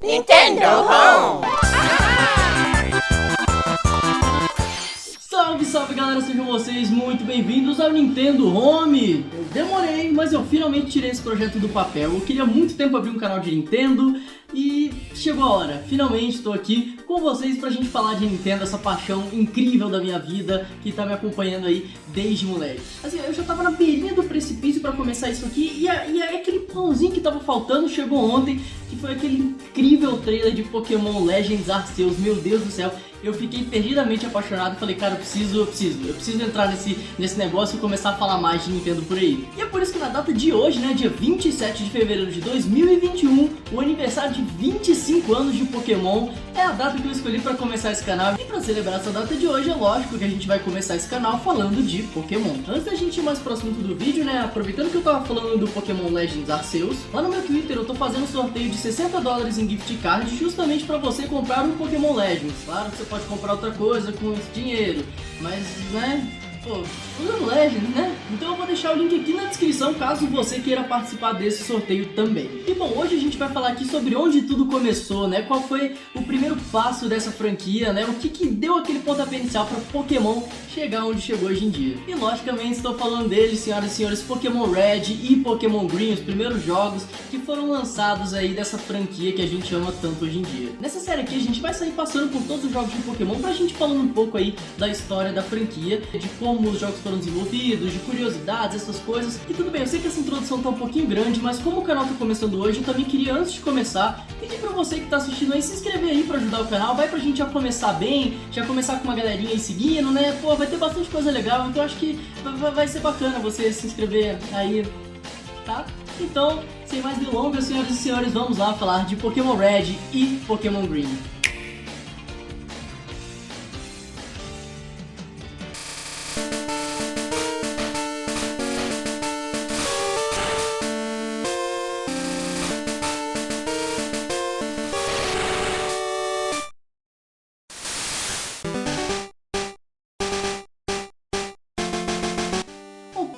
Nintendo Home! Salve, salve galera, sejam vocês muito bem-vindos ao Nintendo Home! Eu demorei, mas eu finalmente tirei esse projeto do papel. Eu queria há muito tempo abrir um canal de Nintendo e chegou a hora. Finalmente estou aqui com vocês pra gente falar de Nintendo, essa paixão incrível da minha vida que tá me acompanhando aí desde moleque. Assim, eu já tava na beirinha do precipício pra começar isso aqui e aquele pãozinho que tava faltando chegou ontem, que foi aquele incrível trailer de Pokémon Legends Arceus. Meu Deus do céu! Eu fiquei perdidamente apaixonado e falei, cara, eu preciso entrar nesse negócio e começar a falar mais de Nintendo por aí. E é por isso que na data de hoje, né, dia 27 de fevereiro de 2021, o aniversário de 25 anos de Pokémon, é a data que eu escolhi pra começar esse canal. E pra celebrar essa data de hoje, é lógico que a gente vai começar esse canal falando de Pokémon. Antes da gente ir mais pro assunto do vídeo, né, aproveitando que eu tava falando do Pokémon Legends Arceus, lá no meu Twitter eu tô fazendo um sorteio de $60 em gift card justamente pra você comprar um Pokémon Legends. Claro que você pode comprar outra coisa com esse dinheiro, mas, né, pô, usando Legends, né? Então eu vou deixar o link aqui na descrição caso você queira participar desse sorteio também. E bom, hoje a gente vai falar aqui sobre onde tudo começou, né? Qual foi o primeiro passo dessa franquia, né? O que deu aquele pontapé inicial para Pokémon chegar onde chegou hoje em dia. E logicamente estou falando deles, senhoras e senhores, Pokémon Red e Pokémon Green, os primeiros jogos que foram lançados aí dessa franquia que a gente ama tanto hoje em dia. Nessa série aqui a gente vai sair passando por todos os jogos de Pokémon pra gente falando um pouco aí da história da franquia, de como os jogos foram desenvolvidos, de curiosidades, essas coisas. E tudo bem, eu sei que essa introdução tá um pouquinho grande, mas como o canal tá começando hoje, eu também queria, antes de começar, pedir pra você que tá assistindo aí, se inscrever aí pra ajudar o canal, vai pra gente já começar bem, já começar com uma galerinha aí seguindo, né? Pô, vai ter bastante coisa legal, então acho que vai ser bacana você se inscrever aí, tá? Então, sem mais delongas, senhoras e senhores, vamos lá falar de Pokémon Red e Pokémon Green.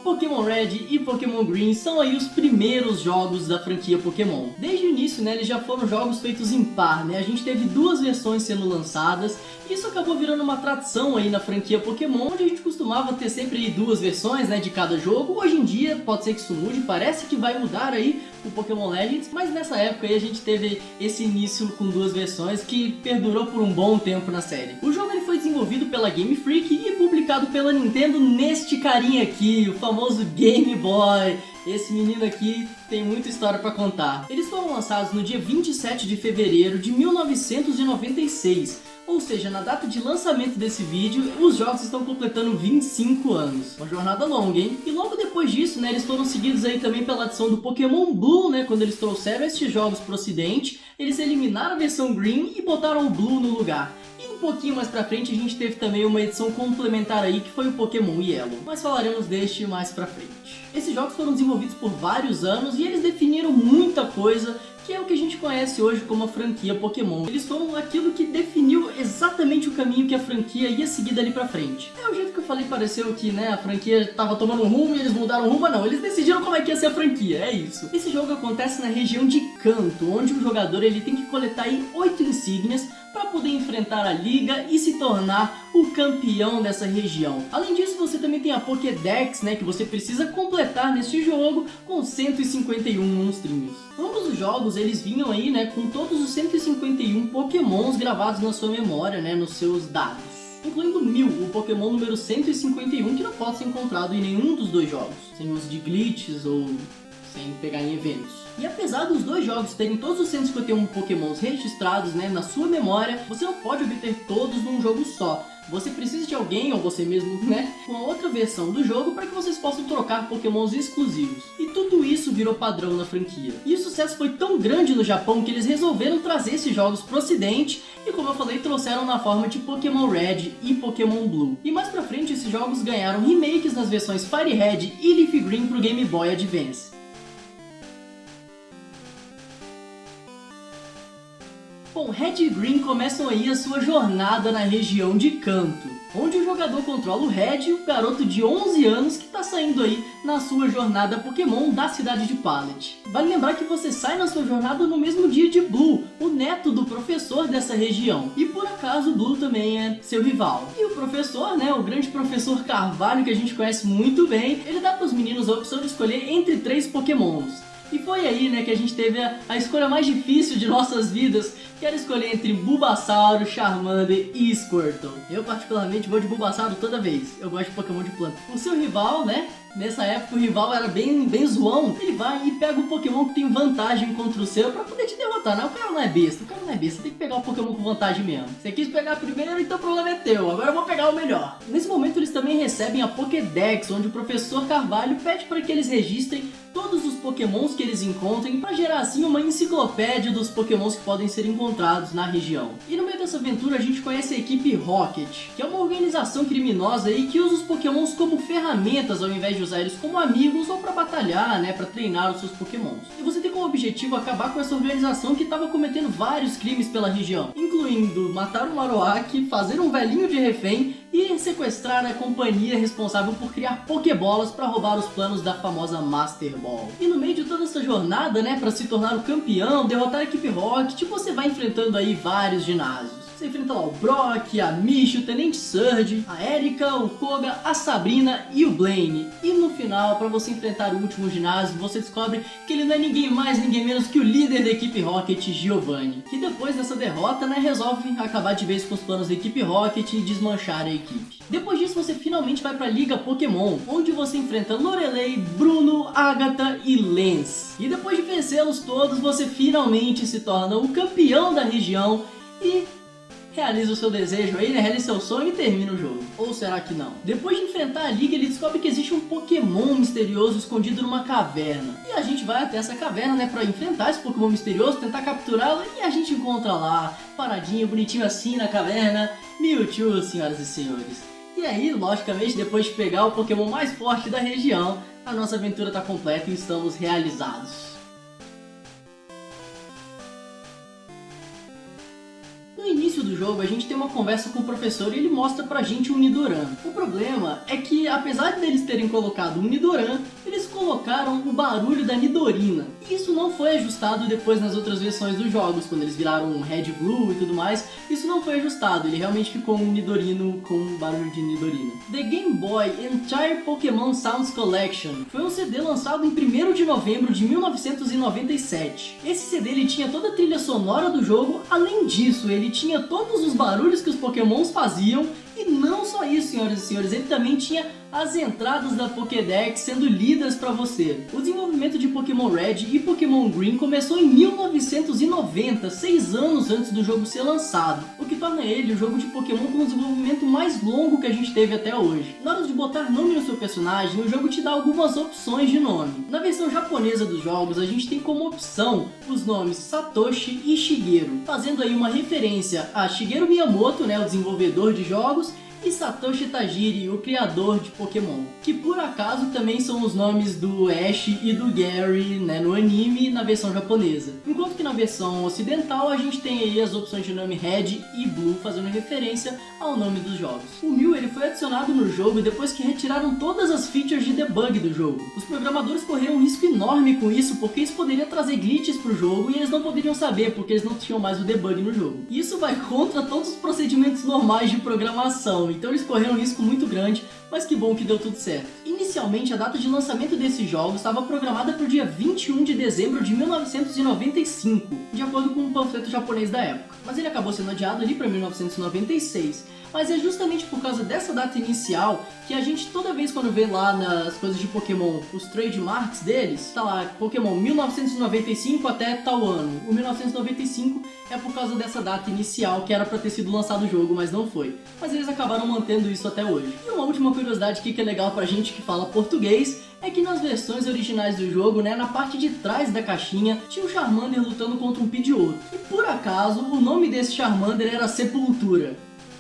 Pokémon Red e Pokémon Green são aí os primeiros jogos da franquia Pokémon. Desde o início, né, eles já foram jogos feitos em par, né? A gente teve duas versões sendo lançadas, e isso acabou virando uma tradição aí na franquia Pokémon, onde a gente costumava ter sempre duas versões, né, de cada jogo. Hoje em dia, pode ser que isso mude, parece que vai mudar aí o Pokémon Legends, mas nessa época aí a gente teve esse início com duas versões que perdurou por um bom tempo na série. O jogo ele foi desenvolvido pela Game Freak e publicado pela Nintendo neste carinha aqui, o famoso Game Boy. Esse menino aqui tem muita história pra contar. Eles foram lançados no dia 27 de fevereiro de 1996. Ou seja, na data de lançamento desse vídeo, os jogos estão completando 25 anos. Uma jornada longa, hein? E logo depois disso, né, eles foram seguidos aí também pela adição do Pokémon Blue, né, quando eles trouxeram estes jogos pro ocidente, eles eliminaram a versão Green e botaram o Blue no lugar. E um pouquinho mais pra frente a gente teve também uma edição complementar aí, que foi o Pokémon Yellow. Mas falaremos deste mais pra frente. Esses jogos foram desenvolvidos por vários anos e eles definiram muita coisa, que é o que a gente conhece hoje como a franquia Pokémon. Eles foram aquilo que definiu exatamente o caminho que a franquia ia seguir dali pra frente. É o jeito que eu falei, pareceu que, né, a franquia tava tomando um rumo e eles mudaram o rumo, mas não, eles decidiram como é que ia ser a franquia, é isso. Esse jogo acontece na região de Kanto, onde o jogador ele tem que coletar aí 8 insígnias para poder enfrentar a liga e se tornar o campeão dessa região. Além disso, você também tem a Pokédex, né, que você precisa completar neste jogo com 151 monstrinhos. Ambos os jogos, eles vinham aí, né, com todos os 151 Pokémons gravados na sua memória, né, nos seus dados. Incluindo Mew, o Pokémon número 151, que não pode ser encontrado em nenhum dos dois jogos, sem uso de glitches ou sem pegar em eventos. E apesar dos dois jogos terem todos os 151 Pokémons registrados, né, na sua memória, você não pode obter todos num jogo só. Você precisa de alguém, ou você mesmo, né, com a outra versão do jogo para que vocês possam trocar Pokémons exclusivos. E tudo isso virou padrão na franquia. E o sucesso foi tão grande no Japão que eles resolveram trazer esses jogos pro ocidente e, como eu falei, trouxeram na forma de Pokémon Red e Pokémon Blue. E mais pra frente esses jogos ganharam remakes nas versões Fire Red e Leaf Green pro Game Boy Advance. Bom, Red e Green começam aí a sua jornada na região de Kanto, onde o jogador controla o Red, o garoto de 11 anos que está saindo aí na sua jornada Pokémon da cidade de Pallet. Vale lembrar que você sai na sua jornada no mesmo dia de Blue, o neto do professor dessa região, e por acaso Blue também é seu rival. E o professor, né, o grande professor Carvalho, que a gente conhece muito bem, ele dá para os meninos a opção de escolher entre 3 Pokémons. E foi aí, né, que a gente teve a escolha mais difícil de nossas vidas, que era escolher entre Bulbasauro, Charmander e Squirtle. Eu particularmente vou de Bulbasauro toda vez, eu gosto de Pokémon de planta. O seu rival, né, nessa época o rival era bem zoão, ele vai e pega o Pokémon que tem vantagem contra o seu pra poder te derrotar, né? O cara não é besta, tem que pegar o Pokémon com vantagem mesmo. Você quis pegar primeiro, então o problema é teu, agora eu vou pegar o melhor. Nesse momento eles também recebem a Pokédex, onde o professor Carvalho pede para que eles registrem todos os Pokémons que eles encontrem para gerar assim uma enciclopédia dos Pokémons que podem ser encontrados na região. E no meio dessa aventura a gente conhece a equipe Rocket, que é uma organização criminosa aí que usa os Pokémons como ferramentas ao invés de usar eles como amigos ou para batalhar, né, para treinar os seus Pokémons. E você tem como objetivo acabar com essa organização que estava cometendo vários crimes pela região, incluindo matar o Marowak, fazer um velhinho de refém e sequestrar a companhia responsável por criar Pokébolas para roubar os planos da famosa Master Ball. E no meio de toda essa jornada, né, para se tornar o campeão, derrotar a equipe Rocket, você vai enfrentando aí vários ginásios. Você enfrenta lá o Brock, a Mish, o Tenente Surge, a Erika, o Koga, a Sabrina e o Blaine. E no final, para você enfrentar o último ginásio, você descobre que ele não é ninguém mais, ninguém menos que o líder da equipe Rocket, Giovanni. Que depois dessa derrota, né, resolve acabar de vez com os planos da equipe Rocket e desmanchar a equipe. Depois disso, você finalmente vai para a Liga Pokémon, onde você enfrenta Lorelei, Bruno, Agatha e Lance. E depois de vencê-los todos, você finalmente se torna o campeão da região e realiza o seu desejo aí, né? Realiza seu sonho e termina o jogo. Ou será que não? Depois de enfrentar a liga, ele descobre que existe um Pokémon misterioso escondido numa caverna. E a gente vai até essa caverna, né? Pra enfrentar esse Pokémon misterioso, tentar capturá-lo. E a gente encontra lá, paradinho, bonitinho assim na caverna, Mewtwo, senhoras e senhores. E aí, logicamente, depois de pegar o Pokémon mais forte da região, a nossa aventura tá completa e estamos realizados. No início do jogo, a gente tem uma conversa com o professor e ele mostra pra gente um Nidoran. O problema é que, apesar deles terem colocado um Nidoran, eles colocaram o barulho da Nidorina. E isso não foi ajustado depois nas outras versões dos jogos, quando eles viraram um Red Blue e tudo mais. Isso não foi ajustado, ele realmente ficou um Nidorino com um barulho de Nidorina. The Game Boy Entire Pokémon Sounds Collection foi um CD lançado em 1º de novembro de 1997. Esse CD ele tinha toda a trilha sonora do jogo, além disso, ele tinha todos os barulhos que os Pokémons faziam. E não só isso, senhoras e senhores, ele também tinha as entradas da Pokédex sendo lidas para você. O desenvolvimento de Pokémon Red e Pokémon Green começou em 1990, 6 anos antes do jogo ser lançado, o que torna ele o jogo de Pokémon com o desenvolvimento mais longo que a gente teve até hoje. Na hora de botar nome no seu personagem, o jogo te dá algumas opções de nome. Na versão japonesa dos jogos, a gente tem como opção os nomes Satoshi e Shigeru, fazendo aí uma referência a Shigeru Miyamoto, né, o desenvolvedor de jogos, e Satoshi Tajiri, o criador de Pokémon, que por acaso também são os nomes do Ash e do Gary, né, no anime na versão japonesa. Enquanto que na versão ocidental a gente tem aí as opções de nome Red e Blue fazendo referência ao nome dos jogos. O Mew ele foi adicionado no jogo depois que retiraram todas as features de debug do jogo. Os programadores correram um risco enorme com isso porque isso poderia trazer glitches pro jogo e eles não poderiam saber porque eles não tinham mais o debug no jogo. E isso vai contra todos os procedimentos normais de programação. Então eles correram um risco muito grande, mas que bom que deu tudo certo. Inicialmente, a data de lançamento desses jogos estava programada para o dia 21 de dezembro de 1995, de acordo com um panfleto japonês da época. Mas ele acabou sendo adiado ali para 1996. Mas é justamente por causa dessa data inicial que a gente toda vez quando vê lá nas coisas de Pokémon os trademarks deles, tá lá Pokémon 1995 até tal ano. O 1995 é por causa dessa data inicial que era pra ter sido lançado o jogo, mas não foi. Mas eles acabaram mantendo isso até hoje. E uma última curiosidade aqui que é legal pra gente que fala português é que nas versões originais do jogo, né, na parte de trás da caixinha, tinha um Charmander lutando contra um Pidgeotto. E por acaso, o nome desse Charmander era Sepultura.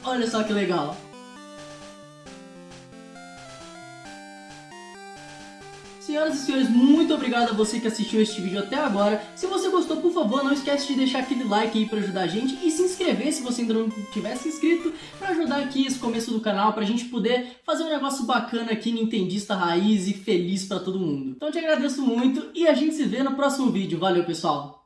Olha só que legal. Senhoras e senhores, muito obrigado a você que assistiu este vídeo até agora. Se você gostou, por favor, não esquece de deixar aquele like aí pra ajudar a gente e se inscrever se você ainda não tivesse inscrito, pra ajudar aqui esse começo do canal, pra gente poder fazer um negócio bacana aqui, nintendista raiz e feliz pra todo mundo. Então eu te agradeço muito e a gente se vê no próximo vídeo. Valeu, pessoal!